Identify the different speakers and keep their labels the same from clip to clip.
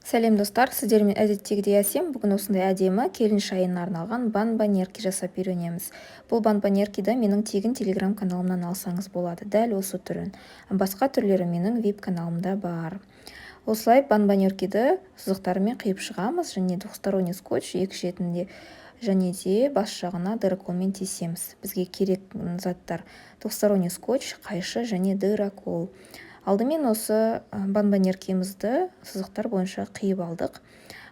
Speaker 1: Сәлем достар, сіздермен әдеттегідей әсем. Бүгін осындай әдемі келін шайына арналған банба-нерки жасап үйренеміз. Бұл банба-неркиді менің тегін телеграм каналымнан алсаңыз болады, дәл осы түрін. Басқа түрлері менің вип каналымда бар. Осылай банба-неркиді сызықтарымен қиып шығамыз, және двухсторонний скотч екі шетінде және де бас жағына дыроколмен тесеміз. Бізге керек заттар двухсторонний скотч, қайшы және дырокол. Алдымен осы банба-неркимізді сызықтар бойынша қиып алдық.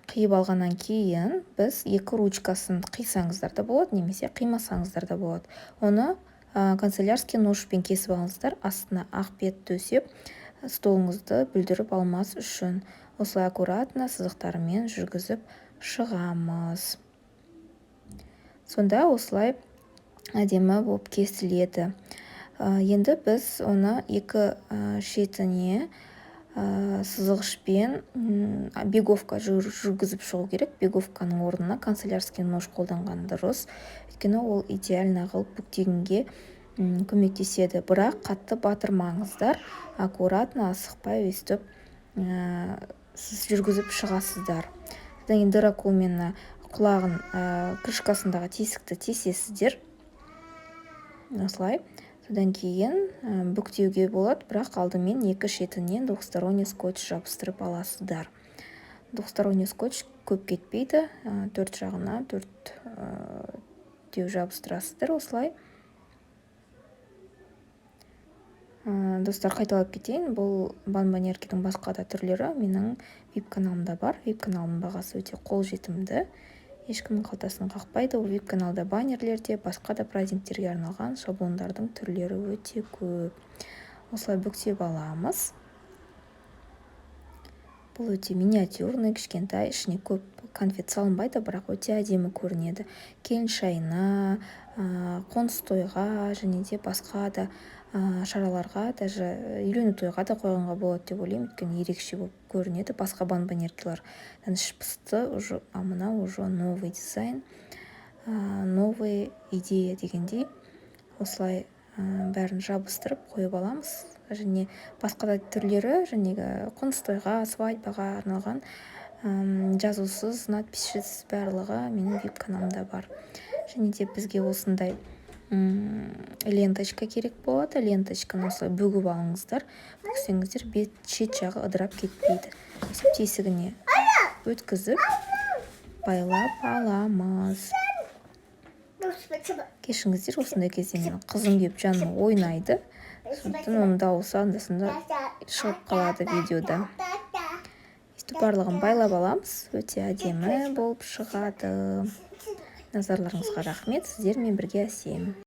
Speaker 1: Қиып алғаннан кейін біз екі ручкасын қисаңыздар да болады, немесе қимасаңыздар да болады. Оны канцелярский ножпен кесіп алыңыздар, астына ақ бет төсеп, столыңызды бүлдіріп алмас үшін. Осылай аккуратно сызықтарымен жүргізіп шығамыз. Сонда осылай әдемі болып кесіледі. Енді біз оны екі шетіне сызғышпен беговка жүргізіп шығу керек. Беговканың орнына канцелярский нож қолданған дұрыс. Өйткені ол идеально қылып бүктегенге көмектеседі. Бірақ қатты батырмаңыздар, аккуратно асықпай өйстіп сіз жүргізіп шығасыздар. Содан кейін дыроколмен құлағын крышкасындағы тесікті тесесіздер. Осылай. Содан кейін бүктеуге болады, бірақ алдымен екі шетінен двухсторонний скотч жабыстырып аласыздар. Двухсторонний скотч көп кетпейді, төрт жағына төртеу жабыстырасыздар. Осылай. Достар, қайталап кетейін, бұл банба-неркидің басқа да түрлері менің вип каналымда бар. Вип каналымның бағасы өте қолжетімді. Ешкімнің қалтасын қақпайды. Ол вип каналда баннерлерде, басқа да праздниктерге арналған шаблондардың түрлері өте көп. Осылай бүктеп аламыз. Бұл өте миниатюрный, кішкентай, ішіне көп конфет салынбайды, бірақ өте әдемі көрінеді. Келін шайына, қоныс тойға және де басқа да шараларға, даже үйлену тойға да қойғанға болады деп ойлаймын, өйткені ерекше болып көрінеді. Басқа банба-неркилерден шыпысты, мына уже новый дизайн, новый идея дегендей. Осылай бәрін жабыстырып қойып аламыз. Және басқа да түрлері, және қоныс тойға, свадьбаға арналған жазусыз, надписьсіз барлығы менің вип каналымда бар. Және де бізге осындай ленточка керек болады. Ленточканы осылай бүгіп алыңыздар. Бүгсеңіздер шет жағы ыдырап кетпейді. Тесігіне өткізіп байлап аламыз. Кешіңіздер, осындай кезде менің қызым келіп жаным ойнайды. Сондықтан оның дауысы анда-санда шығып қалады видеода. Өйстіп барлығын байлап аламыз. Өте әдемі болып шығады. Назарларыңызға рахмет. Сіздермен бірге әсем.